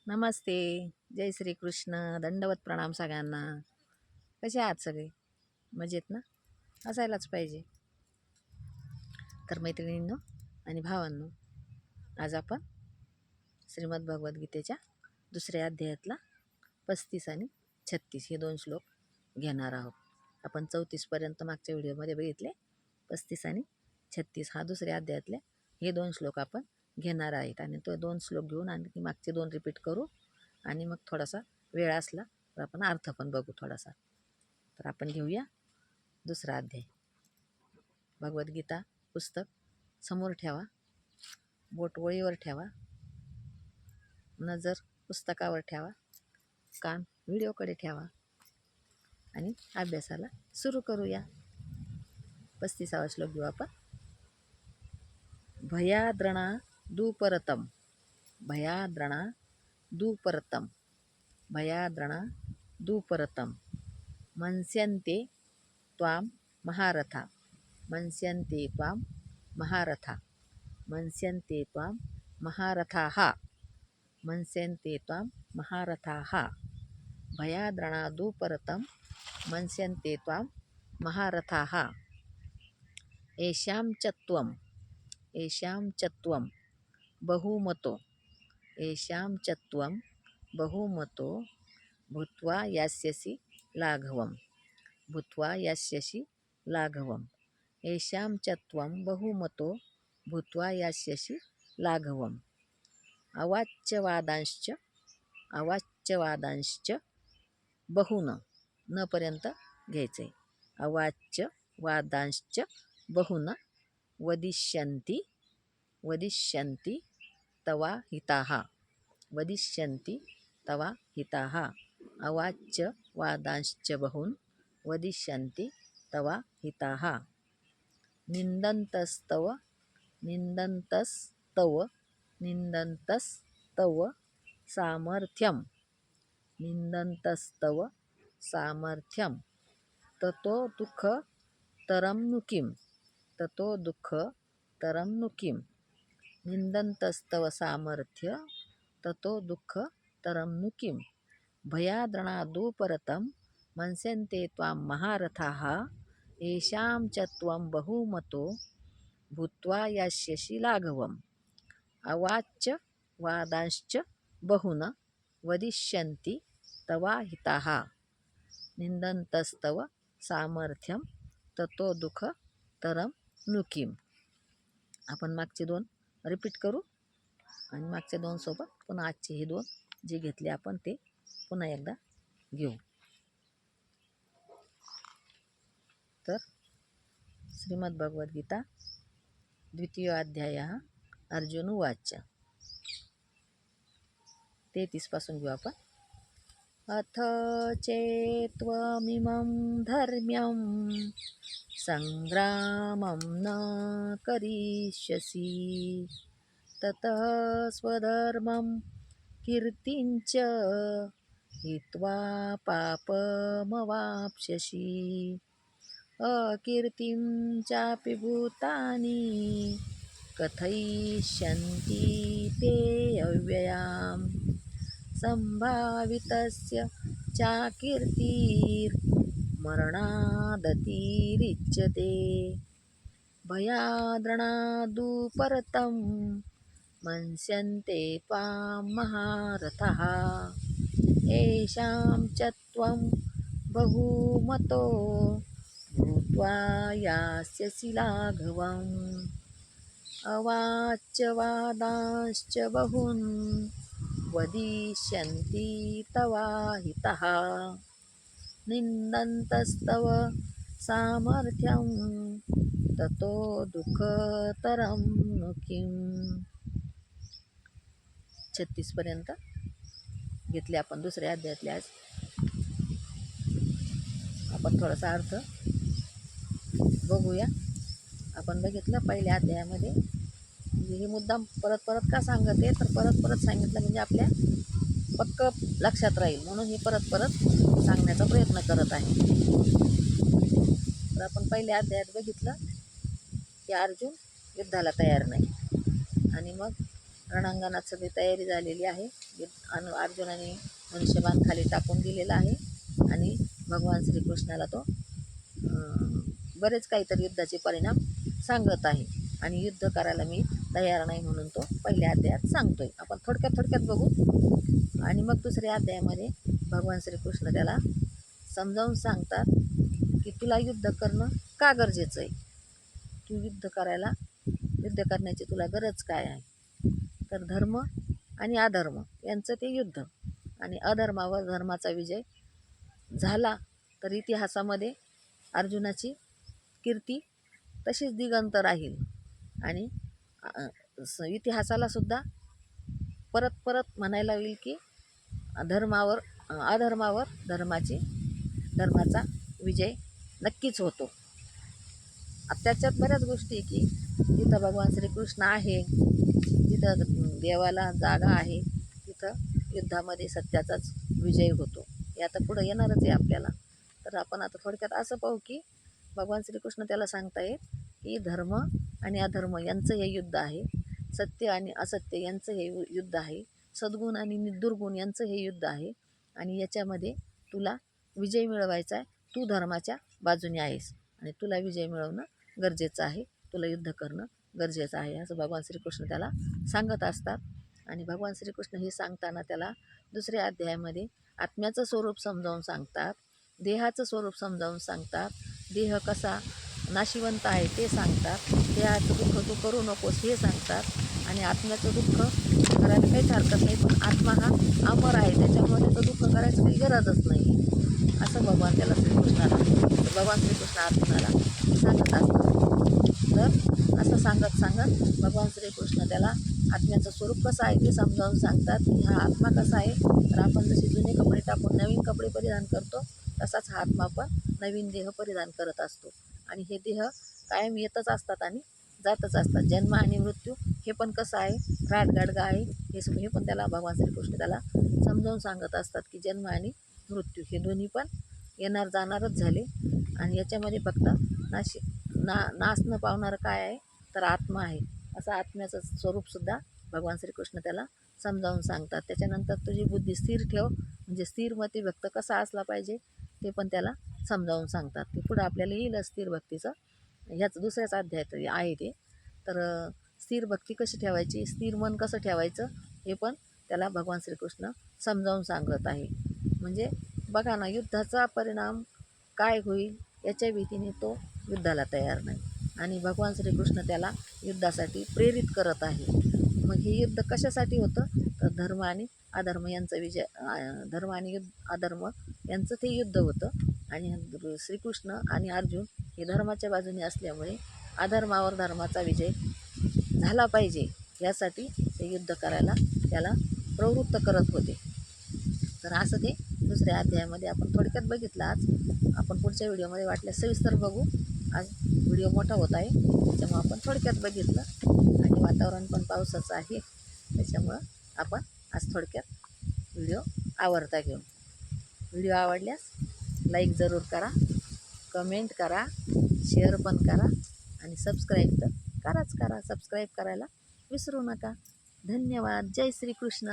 नमस्ते. जय श्री कृष्ण. दंडवत प्रणाम सगळ्यांना. कसे आहात सगळे? मजेत ना? असायलाच पाहिजे. तर मैत्रिणींनो आणि भावांनो, आज आपण श्रीमद भगवद्गीतेच्या दुसऱ्या अध्यायातला 35 आणि 36 हे 2 श्लोक घेणार आहोत. आपण 34पर्यंत मागच्या व्हिडिओमध्ये बघितले. 35 आणि 36 हा दुसऱ्या अध्यायातले हे 2 श्लोक आपण घेणार आहेत. आणि तो 2 श्लोक घेऊन आणखी मागचे 2 रिपीट करू आणि मग थोडासा वेळ असला तर आपण अर्थ पण बघू थोडासा. तर आपण घेऊया दुसरा अध्याय. भगवद्गीता पुस्तक समोर ठेवा, बोट वळीवर ठेवा, नजर पुस्तकावर ठेवा, कान व्हिडिओकडे ठेवा आणि अभ्यासाला सुरू करूया. 35वा श्लोक घेऊ आपण. भयाद्रणा दुपरतम, भयाद्रणा दुपरतम, भयाद्रणा दुपरतम, मन्स्यन्ते त्वां महारथा, मन्स्यन्ते त्वां महारथा, मन्स्यन्ते त्वां महारथाः, मन्स्यन्ते त्वां महारथाः, भयाद्रणा दुपरतम, मन्स्यन्ते त्वां महारथाः, येषां च त्वं बहुमतो, येषां च त्वं बहुमतो भूत्वा यास्यसि लाघवम्, भूत्वा यास्यसि लाघवम्, येषां च त्वं बहुमतो भूत्वा यास्यसि लाघवम्. अवाच्यवादांश्च बहुन, न पर्यंत घ्यायचे. अवाच्यवादांश्च बहुन वदिष्यन्ति तवा हिताः, वदिष्यन्ति तवा हिताः, अवाच्यवादांश्च बहुन वदिष्यन्ति तवा हिताः. निन्दन्तस्तव सामर्थ्यं, निन्दन्तस्तव सामर्थ्यं, ततो दुःखतरं नु किम्, ततो दुःखतरं नु किम्. निन्दन्तस्तव सामर्थ्य ततो दुःखतरं नु किम्. भयाद्रणादुपरतं मन्स्यन्ते त्वां महारथाः, येषां च त्वं बहुमतो भूत्वा यास्यसि लाघवम्. अवाच्यवादांश्च बहुन वदिष्यन्ति तवा हिताः, निन्दन्तस्तव सामर्थ्यं ततो दुःखतरं नु किम्. आपण मागचे 2 रिपीट करू आणि मागच्या 2 सोबत पुन्हा आजचे हे 2 जे घेतले आपण ते पुन्हा एकदा घेऊ. तर श्रीमद् भगवद्गीता 2य अध्यायः अर्जुन उवाच. 33 पासून घेऊ आपण. अथ चेत्त्वमिमं धर्म्यं संग्रामं न करिष्यसि, ततः स्वधर्मं कीर्तिं च हित्वा पापमवाप्स्यसि. अकीर्तिं चापि भूतानि कथयिष्यन्ति ते अव्ययाम्, सम्भावितस्य चाकीर्तिर्मरणादतिरिच्यते. भयाद्रणादुपरतं मन्स्यन्ते त्वां महारथाः, येषां च त्वं बहुमतो भूत्वा यास्यसि लाघवम्. अवाच्यवादांश्च बहून् वदिष्यन्ति तवा हिताः, निन्दन्तस्तव सामर्थ्यं ततो दुःखतरं नु किम्. 36 पर्यंत घेतले आपण दुसऱ्या अध्यायातले. आज आपण थोडासा अर्थ बघूया. आपण बघितलं पहिल्या अध्यायामध्ये हे मुद्दाम परत का सांगते, तर परत सांगितलं म्हणजे आपल्या पक्क लक्षात राहील म्हणून हे परत सांगण्याचा प्रयत्न करत आहे. तर आपण पहिल्या अध्यायात बघितलं की अर्जुन युद्धाला तयार नाही आणि मग रणांगणात सगळी तयारी झालेली आहे. अर्जुनाने धनुष्यबाण खाली टाकून दिलेला आहे आणि भगवान श्रीकृष्णाला तो बरेच काहीतरी युद्धाचे परिणाम सांगत आहे आणि युद्ध करायला मी तयार नाही म्हणून तो पहिल्या अध्यायात सांगतोय. आपण थोडक्यात बघू आणि मग दुसऱ्या अध्यायामध्ये भगवान श्रीकृष्ण त्याला समजावून सांगतात की तुला युद्ध करणं का गरजेचं आहे, तू युद्ध करण्याची तुला गरज काय आहे. तर धर्म आणि अधर्म यांचं ते युद्ध आणि अधर्मावर धर्माचा विजय झाला तर इतिहासामध्ये अर्जुनाची कीर्ती तशीच दिगंत राहील आणि इतिहासाला सुद्धा परत म्हणायला येईल की अधर्मावर धर्माचा विजय नक्कीच होतो. त्याच्यात बऱ्याच गोष्टी की जिथं भगवान श्रीकृष्ण आहे, जिथं देवाला जागा आहे, तिथं युद्धामध्ये सत्याचाच विजय होतो. हे आता पुढं येणारच आहे आपल्याला. तर आपण आता थोडक्यात असं पाहू की भगवान श्रीकृष्ण त्याला सांगतायत की धर्म आणि अधर्म यांचं हे युद्ध आहे, सत्य आणि असत्य यांचं हे युद्ध आहे, सद्गुण आणि दुर्गुण यांचं हे युद्ध आहे आणि याच्यामध्ये तुला विजय मिळवायचा आहे. तू धर्माच्या बाजूने आहेस आणि तुला विजय मिळवणं गरजेचं आहे, तुला युद्ध करणं गरजेचं आहे, असं भगवान श्रीकृष्ण त्याला सांगत असतात. आणि भगवान श्रीकृष्ण हे सांगताना त्याला दुसऱ्या अध्यायामध्ये आत्म्याचं स्वरूप समजावून सांगतात, देहाचं स्वरूप समजावून सांगतात, देह कसा नाशिवंत आहे ते सांगतात, देहाचं दुःख तू करू नकोस हे सांगतात आणि आत्म्याचं दुःख करायला काहीच हरकत नाही, पण आत्मा हा अमर आहे, त्याच्यामुळे त्याचं दुःख करायचं काही गरजच नाही, असं भगवान भगवान श्रीकृष्ण अर्जुनाला सांगत असतात. तर असं सांगत भगवान श्रीकृष्ण त्याला आत्म्याचं स्वरूप कसं आहे ते समजावून सांगतात की हा आत्मा कसा आहे. तर आपण जसे जुने कपडे टाकून नवीन कपडे परिधान करतो तसाच हा आत्मा पण नवीन देह परिधान करत असतो आणि हे देह कायम येतच असतात आणि जातच असतात. जन्म आणि मृत्यू हे पण कसं आहे, राटगाडगा आहे, हे पण त्याला भगवान श्रीकृष्ण त्याला समजावून सांगत असतात की जन्म आणि मृत्यू हे दोन्ही पण येणार जाणारच झाले आणि याच्यामध्ये फक्त नाश न पावणारं काय आहे तर आत्मा आहे, असं आत्म्याचं स्वरूपसुद्धा भगवान श्रीकृष्ण त्याला समजावून सांगतात. त्याच्यानंतर तुझी बुद्धी स्थिर ठेव, म्हणजे स्थिरमती भक्त कसा असला पाहिजे ते पण त्याला समजावून सांगतात. ते पुढं आपल्याला येईल स्थिर भक्तीचं, ह्याच दुसऱ्याच अध्यायात आहे ते. तर स्थिर भक्ती कशी ठेवायची, स्थिर मन कसं ठेवायचं हे पण त्याला भगवान श्रीकृष्ण समजावून सांगत आहे. म्हणजे बघा ना, युद्धाचा परिणाम काय होईल याच्या भीतीने तो युद्धाला तयार नाही आणि भगवान श्रीकृष्ण त्याला युद्धासाठी प्रेरित करत आहे. मग हे युद्ध कशासाठी होतं तर धर्म आणि अधर्म यांचा विजय, धर्म आणि अधर्म यांचं ते युद्ध होतं आणि श्रीकृष्ण आणि अर्जुन हे धर्माच्या बाजूने असल्यामुळे अधर्मावर धर्माचा विजय झाला पाहिजे यासाठी ते युद्ध करायला त्याला प्रवृत्त करत होते. तर असं ते दुसऱ्या अध्यायामध्ये आपण थोडक्यात बघितलं. आज आपण पुढच्या व्हिडिओमध्ये वाटल्यास सविस्तर बघू. आज व्हिडिओ मोठा होत आहे त्याच्यामुळं आपण थोडक्यात बघितलं आणि वातावरण पण पावसाचं आहे त्याच्यामुळं आपण आज थोडक्यात व्हिडिओ आवरता घेऊ. व्हिडिओ आवडल्यास लाईक जरूर करा, कमेंट करा, शेअर पण करा आणि सबस्क्राईब तर करा. सबस्क्राईब करायला विसरू नका. धन्यवाद. जय श्रीकृष्ण.